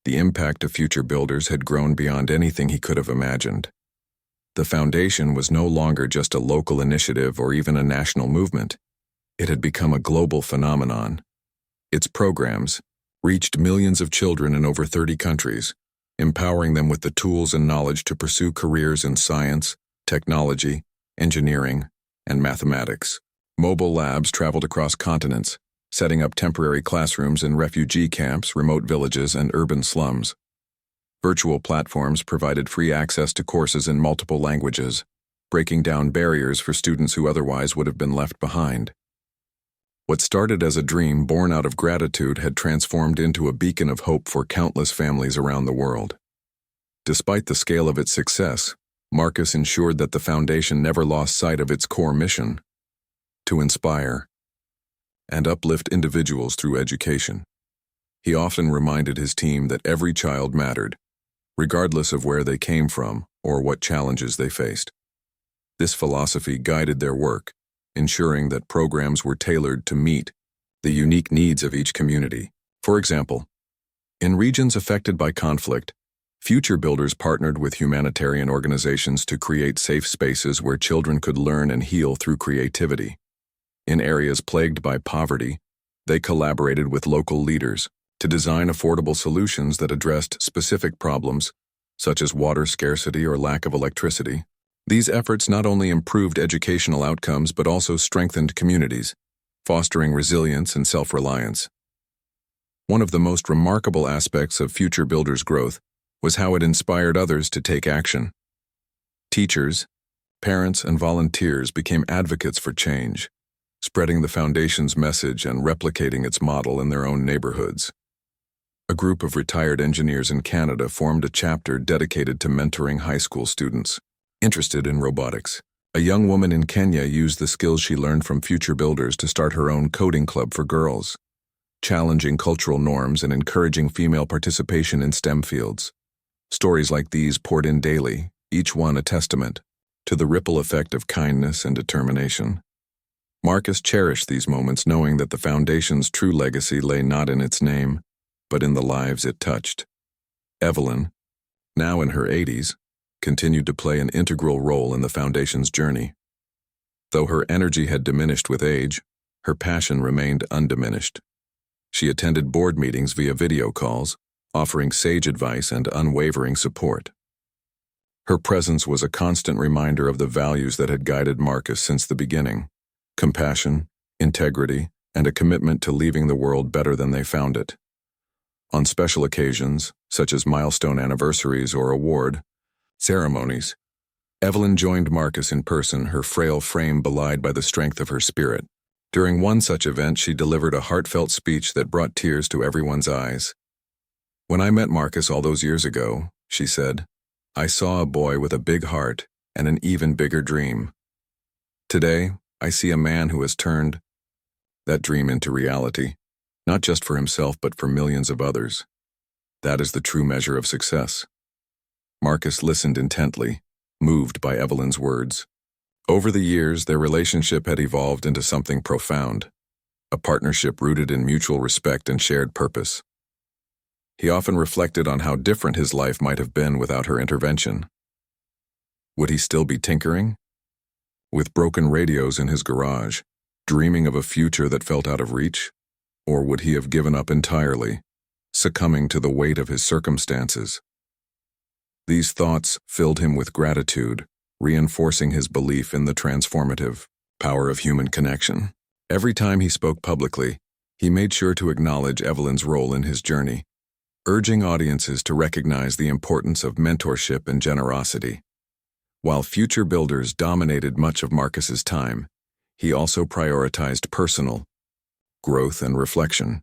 the impact of Future Builders had grown beyond anything he could have imagined. The foundation was no longer just a local initiative or even a national movement. It had become a global phenomenon. Its programs reached millions of children in over 30 countries, empowering them with the tools and knowledge to pursue careers in science, technology, engineering, and mathematics. Mobile labs traveled across continents, setting up temporary classrooms in refugee camps, remote villages, and urban slums. Virtual platforms provided free access to courses in multiple languages, breaking down barriers for students who otherwise would have been left behind. What started as a dream born out of gratitude had transformed into a beacon of hope for countless families around the world. Despite the scale of its success, Marcus ensured that the foundation never lost sight of its core mission: to inspire and uplift individuals through education. He often reminded his team that every child mattered, regardless of where they came from or what challenges they faced. This philosophy guided their work, ensuring that programs were tailored to meet the unique needs of each community. For example, in regions affected by conflict, Future Builders partnered with humanitarian organizations to create safe spaces where children could learn and heal through creativity. In areas plagued by poverty, they collaborated with local leaders to design affordable solutions that addressed specific problems, such as water scarcity or lack of electricity. These efforts not only improved educational outcomes but also strengthened communities, fostering resilience and self-reliance. One of the most remarkable aspects of Future Builders' growth was how it inspired others to take action. Teachers, parents, and volunteers became advocates for change, spreading the foundation's message and replicating its model in their own neighborhoods. A group of retired engineers in Canada formed a chapter dedicated to mentoring high school students interested in robotics. A young woman in Kenya used the skills she learned from Future Builders to start her own coding club for girls, challenging cultural norms and encouraging female participation in STEM fields. Stories like these poured in daily, each one a testament to the ripple effect of kindness and determination. Marcus cherished these moments, knowing that the foundation's true legacy lay not in its name, but in the lives it touched. Evelyn, now in her 80s, continued to play an integral role in the foundation's journey. Though her energy had diminished with age, her passion remained undiminished. She attended board meetings via video calls, offering sage advice and unwavering support. Her presence was a constant reminder of the values that had guided Marcus since the beginning: compassion, integrity, and a commitment to leaving the world better than they found it. On special occasions, such as milestone anniversaries or award ceremonies, Evelyn joined Marcus in person, her frail frame belied by the strength of her spirit. During one such event, she delivered a heartfelt speech that brought tears to everyone's eyes. "When I met Marcus all those years ago," she said, "I saw a boy with a big heart and an even bigger dream. Today, I see a man who has turned that dream into reality, not just for himself but for millions of others. That is the true measure of success." Marcus listened intently, moved by Evelyn's words. Over the years, their relationship had evolved into something profound, a partnership rooted in mutual respect and shared purpose. He often reflected on how different his life might have been without her intervention. Would he still be tinkering? With broken radios in his garage, dreaming of a future that felt out of reach? Or would he have given up entirely, succumbing to the weight of his circumstances? These thoughts filled him with gratitude, reinforcing his belief in the transformative power of human connection. Every time he spoke publicly, he made sure to acknowledge Evelyn's role in his journey, urging audiences to recognize the importance of mentorship and generosity. While future builders dominated much of Marcus's time, he also prioritized personal growth and reflection.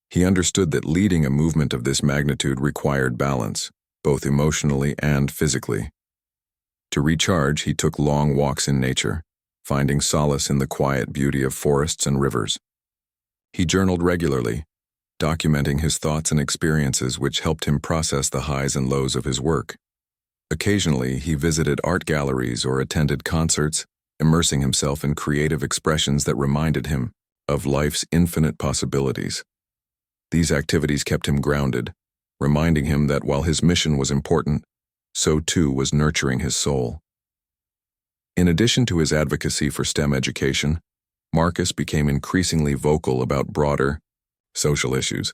He understood that leading a movement of this magnitude required balance, both emotionally and physically. To recharge, he took long walks in nature, finding solace in the quiet beauty of forests and rivers. He journaled regularly, documenting his thoughts and experiences which helped him process the highs and lows of his work. Occasionally, he visited art galleries or attended concerts, immersing himself in creative expressions that reminded him of life's infinite possibilities. These activities kept him grounded, reminding him that while his mission was important, so too was nurturing his soul. In addition to his advocacy for STEM education, Marcus became increasingly vocal about broader social issues.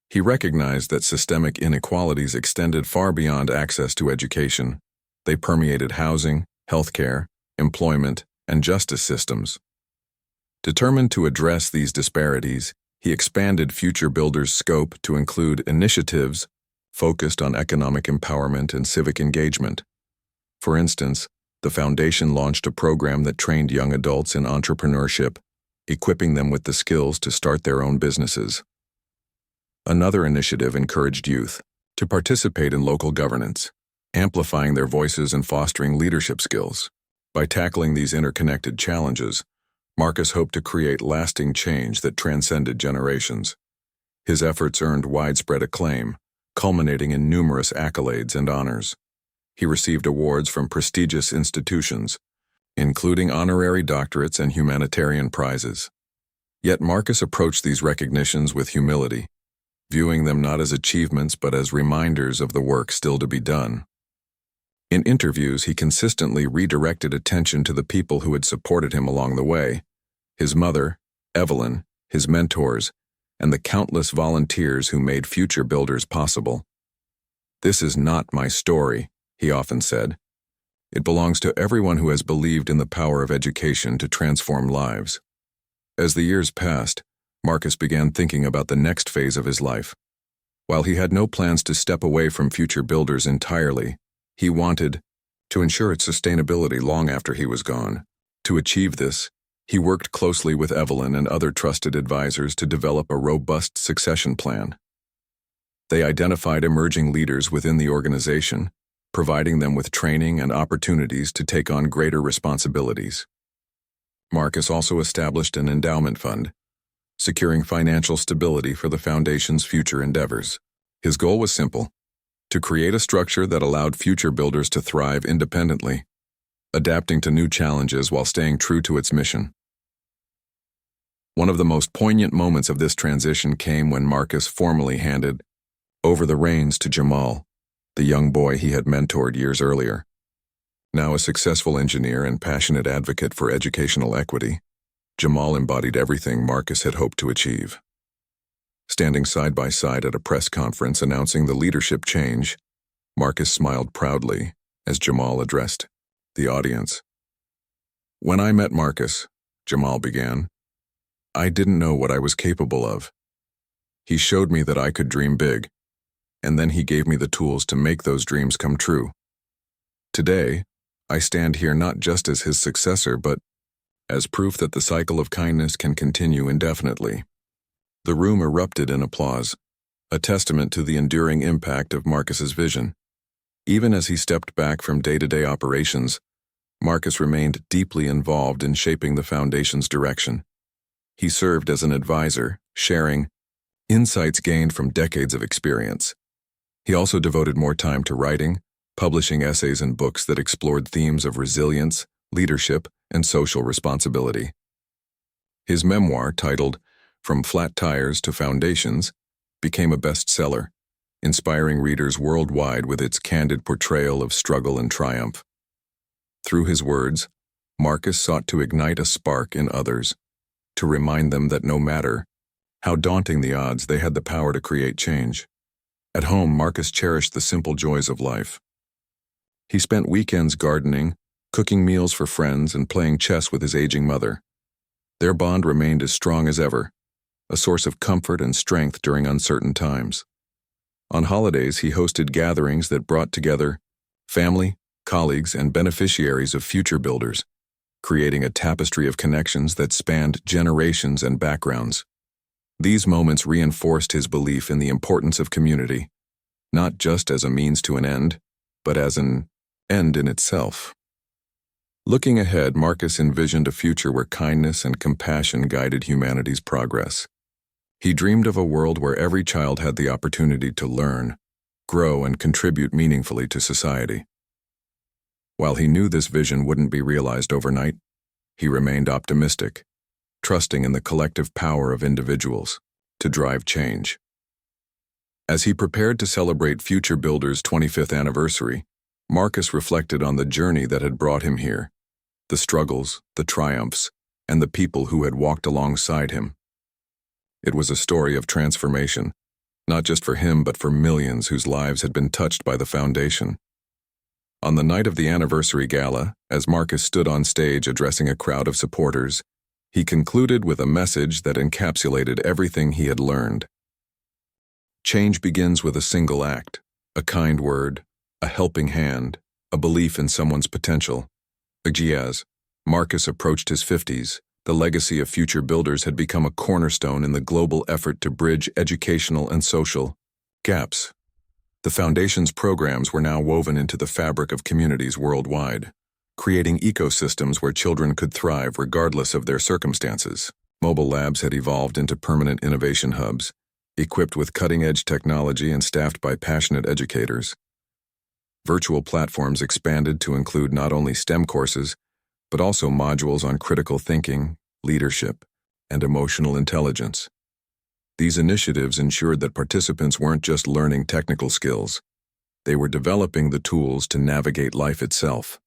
He recognized that systemic inequalities extended far beyond access to education. They permeated housing, healthcare, employment, and justice systems. Determined to address these disparities, he expanded Future Builders' scope to include initiatives focused on economic empowerment and civic engagement. For instance, the foundation launched a program that trained young adults in entrepreneurship, equipping them with the skills to start their own businesses. Another initiative encouraged youth to participate in local governance, amplifying their voices and fostering leadership skills. By tackling these interconnected challenges, Marcus hoped to create lasting change that transcended generations. His efforts earned widespread acclaim, culminating in numerous accolades and honors. He received awards from prestigious institutions, including honorary doctorates and humanitarian prizes. Yet Marcus approached these recognitions with humility, viewing them not as achievements but as reminders of the work still to be done. In interviews, he consistently redirected attention to the people who had supported him along the way: his mother, Evelyn, his mentors, and the countless volunteers who made Future Builders possible. "This is not my story," he often said. "It belongs to everyone who has believed in the power of education to transform lives." As the years passed, Marcus began thinking about the next phase of his life. While he had no plans to step away from Future Builders entirely, he wanted to ensure its sustainability long after he was gone. To achieve this, he worked closely with Evelyn and other trusted advisors to develop a robust succession plan. They identified emerging leaders within the organization, providing them with training and opportunities to take on greater responsibilities. Marcus also established an endowment fund, securing financial stability for the foundation's future endeavors. His goal was simple: to create a structure that allowed Future Builders to thrive independently, adapting to new challenges while staying true to its mission. One of the most poignant moments of this transition came when Marcus formally handed over the reins to Jamal, the young boy he had mentored years earlier. Now a successful engineer and passionate advocate for educational equity, Jamal embodied everything Marcus had hoped to achieve. Standing side by side at a press conference announcing the leadership change, Marcus smiled proudly as Jamal addressed the audience. "When I met Marcus," Jamal began, "I didn't know what I was capable of. He showed me that I could dream big, and then he gave me the tools to make those dreams come true. Today, I stand here not just as his successor, but as proof that the cycle of kindness can continue indefinitely." The room erupted in applause, a testament to the enduring impact of Marcus's vision. Even as he stepped back from day-to-day operations, Marcus remained deeply involved in shaping the foundation's direction. He served as an advisor, sharing insights gained from decades of experience. He also devoted more time to writing, publishing essays and books that explored themes of resilience, leadership, and social responsibility. His memoir, titled "From Flat Tires to Foundations," became a bestseller, inspiring readers worldwide with its candid portrayal of struggle and triumph. Through his words, Marcus sought to ignite a spark in others, to remind them that no matter how daunting the odds, they had the power to create change. At home, Marcus cherished the simple joys of life. He spent weekends gardening, cooking meals for friends, and playing chess with his aging mother. Their bond remained as strong as ever, a source of comfort and strength during uncertain times. On holidays, he hosted gatherings that brought together family, colleagues, and beneficiaries of future builders, creating a tapestry of connections that spanned generations and backgrounds. These moments reinforced his belief in the importance of community, not just as a means to an end, but as an end in itself. Looking ahead, Marcus envisioned a future where kindness and compassion guided humanity's progress. He dreamed of a world where every child had the opportunity to learn, grow, and contribute meaningfully to society. While he knew this vision wouldn't be realized overnight, he remained optimistic, trusting in the collective power of individuals to drive change. As he prepared to celebrate Future Builders' 25th anniversary, Marcus reflected on the journey that had brought him here, the struggles, the triumphs, and the people who had walked alongside him. It was a story of transformation, not just for him but for millions whose lives had been touched by the foundation. On the night of the anniversary gala, as Marcus stood on stage addressing a crowd of supporters, he concluded with a message that encapsulated everything he had learned. Change begins with a single act, a kind word, a helping hand, a belief in someone's potential. As Marcus approached his 50s, the legacy of Future Builders had become a cornerstone in the global effort to bridge educational and social gaps. The Foundation's programs were now woven into the fabric of communities worldwide, creating ecosystems where children could thrive regardless of their circumstances. Mobile labs had evolved into permanent innovation hubs, equipped with cutting-edge technology and staffed by passionate educators. Virtual platforms expanded to include not only STEM courses, but also modules on critical thinking, leadership, and emotional intelligence. These initiatives ensured that participants weren't just learning technical skills, they were developing the tools to navigate life itself.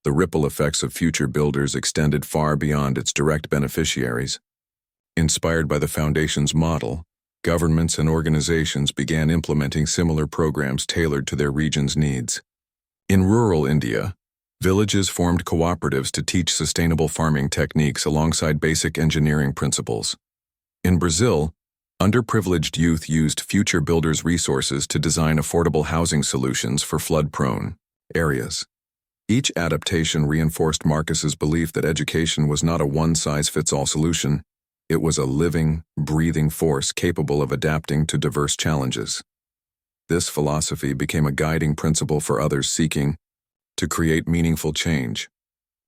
The ripple effects of Future Builders extended far beyond its direct beneficiaries. Inspired by the Foundation's model, governments and organizations began implementing similar programs tailored to their region's needs. In rural India, villages formed cooperatives to teach sustainable farming techniques alongside basic engineering principles. In Brazil, underprivileged youth used Future Builders' resources to design affordable housing solutions for flood-prone areas. Each adaptation reinforced Marcus's belief that education was not a one-size-fits-all solution. It was a living, breathing force capable of adapting to diverse challenges. This philosophy became a guiding principle for others seeking to create meaningful change.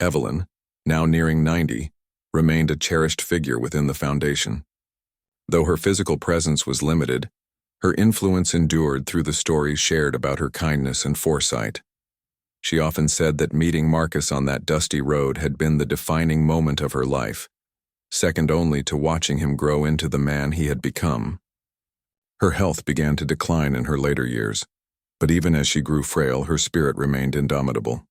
Evelyn, now nearing 90, remained a cherished figure within the Foundation. Though her physical presence was limited, her influence endured through the stories shared about her kindness and foresight. She often said that meeting Marcus on that dusty road had been the defining moment of her life, second only to watching him grow into the man he had become. Her health began to decline in her later years, but even as she grew frail, her spirit remained indomitable.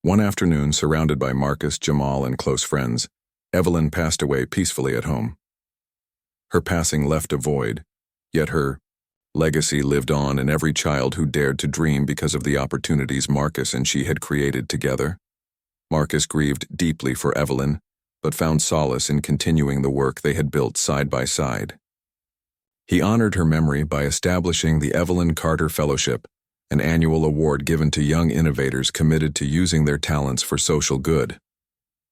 One afternoon, surrounded by Marcus, Jamal, and close friends, Evelyn passed away peacefully at home. Her passing left a void, yet her legacy lived on in every child who dared to dream because of the opportunities Marcus and she had created together. Marcus grieved deeply for Evelyn, but found solace in continuing the work they had built side by side. He honored her memory by establishing the Evelyn Carter Fellowship, an annual award given to young innovators committed to using their talents for social good.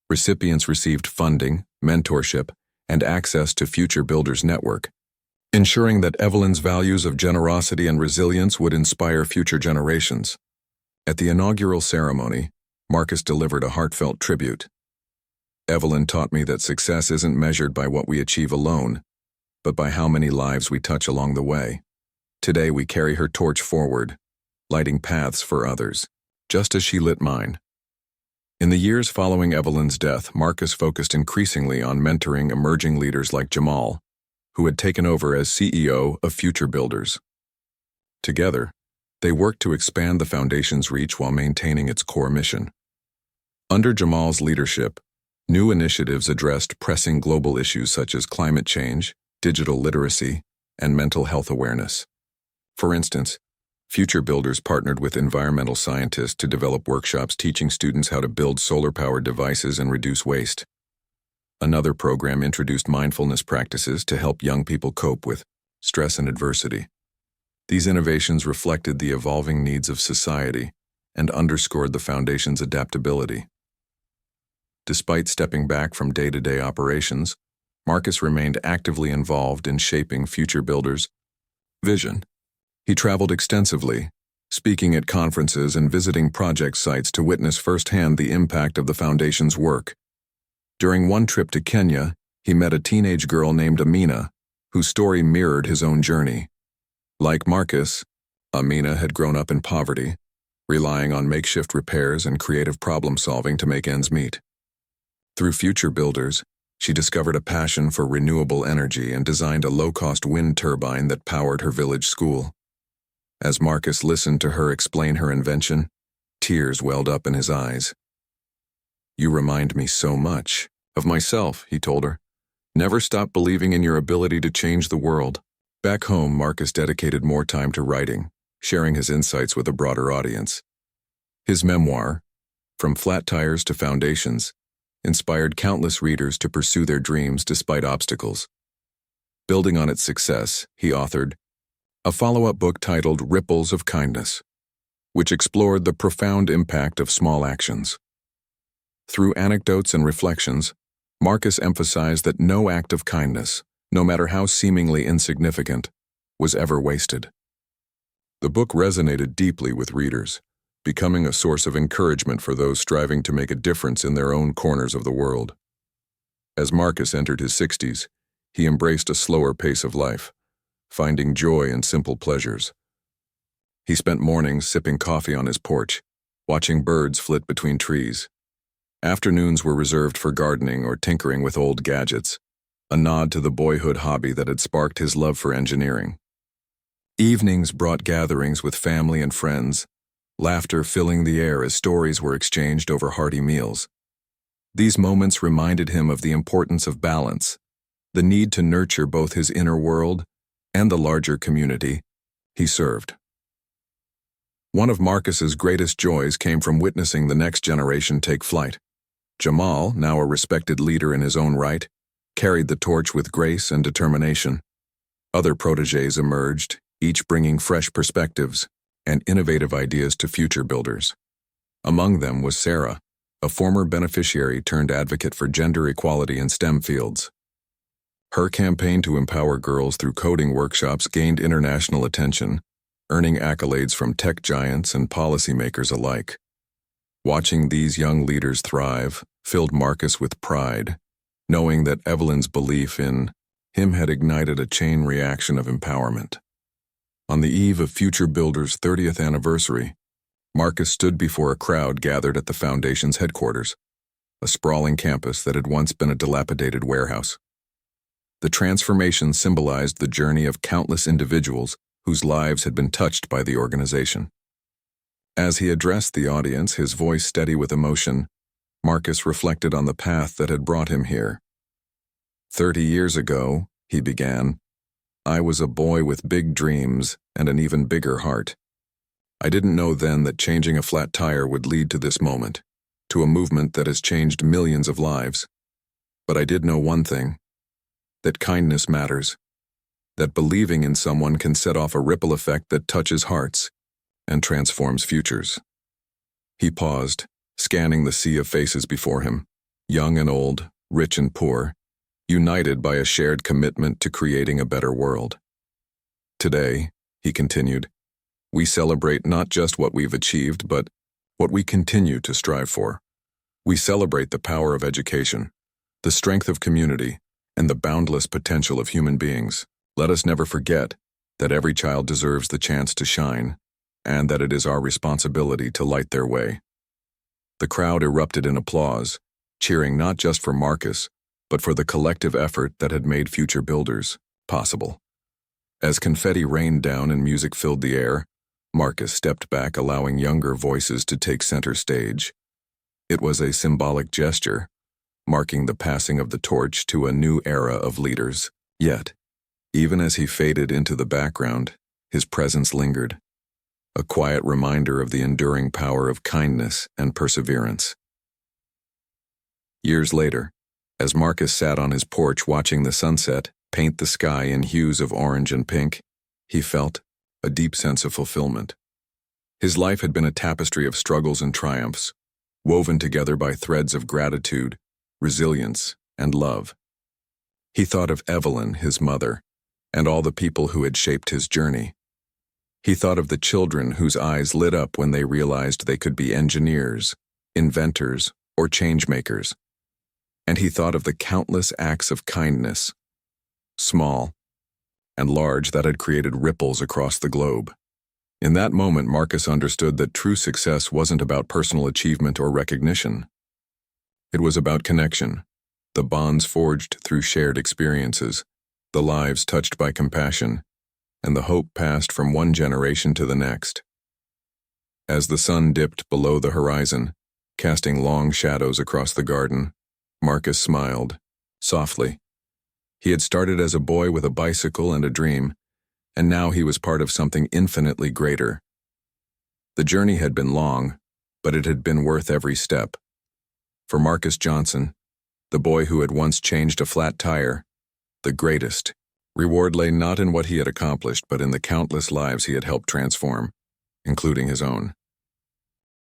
Recipients received funding, mentorship, and access to Future Builders Network, ensuring that Evelyn's values of generosity and resilience would inspire future generations. At the inaugural ceremony, Marcus delivered a heartfelt tribute. Evelyn taught me that success isn't measured by what we achieve alone, but by how many lives we touch along the way. Today we carry her torch forward, lighting paths for others, just as she lit mine. In the years following Evelyn's death, Marcus focused increasingly on mentoring emerging leaders like Jamal, who had taken over as CEO of Future Builders. Together, they worked to expand the Foundation's reach while maintaining its core mission. Under Jamal's leadership, new initiatives addressed pressing global issues such as climate change, digital literacy, and mental health awareness. For instance, Future Builders partnered with environmental scientists to develop workshops teaching students how to build solar-powered devices and reduce waste. Another program introduced mindfulness practices to help young people cope with stress and adversity. These innovations reflected the evolving needs of society and underscored the foundation's adaptability. Despite stepping back from day-to-day operations, Marcus remained actively involved in shaping Future Builders' vision. He traveled extensively, speaking at conferences and visiting project sites to witness firsthand the impact of the foundation's work. During one trip to Kenya, he met a teenage girl named Amina, whose story mirrored his own journey. Like Marcus, Amina had grown up in poverty, relying on makeshift repairs and creative problem-solving to make ends meet. Through Future Builders, she discovered a passion for renewable energy and designed a low-cost wind turbine that powered her village school. As Marcus listened to her explain her invention, tears welled up in his eyes. "You remind me so much of myself," he told her. "Never stop believing in your ability to change the world." Back home, Marcus dedicated more time to writing, sharing his insights with a broader audience. His memoir, From Flat Tires to Foundations, inspired countless readers to pursue their dreams despite obstacles. Building on its success, he authored a follow-up book titled Ripples of Kindness, which explored the profound impact of small actions. Through anecdotes and reflections, Marcus emphasized that no act of kindness, no matter how seemingly insignificant, was ever wasted. The book resonated deeply with readers, becoming a source of encouragement for those striving to make a difference in their own corners of the world. As Marcus entered his 60s, he embraced a slower pace of life, finding joy in simple pleasures. He spent mornings sipping coffee on his porch, watching birds flit between trees. Afternoons were reserved for gardening or tinkering with old gadgets, a nod to the boyhood hobby that had sparked his love for engineering. Evenings brought gatherings with family and friends, laughter filling the air as stories were exchanged over hearty meals. These moments reminded him of the importance of balance, the need to nurture both his inner world and the larger community he served. One of Marcus's greatest joys came from witnessing the next generation take flight. Jamal, now a respected leader in his own right, carried the torch with grace and determination. Other protégés emerged, each bringing fresh perspectives and innovative ideas to Future Builders. Among them was Sarah, a former beneficiary turned advocate for gender equality in STEM fields. Her campaign to empower girls through coding workshops gained international attention, earning accolades from tech giants and policymakers alike. Watching these young leaders thrive filled Marcus with pride, knowing that Evelyn's belief in him had ignited a chain reaction of empowerment. On the eve of Future Builders' 30th anniversary, Marcus stood before a crowd gathered at the Foundation's headquarters, a sprawling campus that had once been a dilapidated warehouse. The transformation symbolized the journey of countless individuals whose lives had been touched by the organization. As he addressed the audience, his voice steady with emotion, Marcus reflected on the path that had brought him here. 30 years ago, he began, I was a boy with big dreams and an even bigger heart. I didn't know then that changing a flat tire would lead to this moment, to a movement that has changed millions of lives. But I did know one thing, that kindness matters, that believing in someone can set off a ripple effect that touches hearts and transforms futures. He paused, scanning the sea of faces before him, young and old, rich and poor, united by a shared commitment to creating a better world. Today, he continued, we celebrate not just what we've achieved, but what we continue to strive for. We celebrate the power of education, the strength of community, and the boundless potential of human beings. Let us never forget that every child deserves the chance to shine, and that it is our responsibility to light their way. The crowd erupted in applause, cheering not just for Marcus, but for the collective effort that had made Future Builders possible. As confetti rained down and music filled the air, Marcus stepped back, allowing younger voices to take center stage. It was a symbolic gesture, marking the passing of the torch to a new era of leaders. Yet, even as he faded into the background, his presence lingered, a quiet reminder of the enduring power of kindness and perseverance. Years later, as Marcus sat on his porch watching the sunset paint the sky in hues of orange and pink, he felt a deep sense of fulfillment. His life had been a tapestry of struggles and triumphs, woven together by threads of gratitude, resilience, and love. He thought of Evelyn, his mother, and all the people who had shaped his journey. He thought of the children whose eyes lit up when they realized they could be engineers, inventors, or changemakers. And he thought of the countless acts of kindness, small and large, that had created ripples across the globe. In that moment, Marcus understood that true success wasn't about personal achievement or recognition. It was about connection, the bonds forged through shared experiences, the lives touched by compassion, and the hope passed from one generation to the next. As the sun dipped below the horizon, casting long shadows across the garden, Marcus smiled, softly. He had started as a boy with a bicycle and a dream, and now he was part of something infinitely greater. The journey had been long, but it had been worth every step. For Marcus Johnson, the boy who had once changed a flat tire, the greatest reward lay not in what he had accomplished, but in the countless lives he had helped transform, including his own.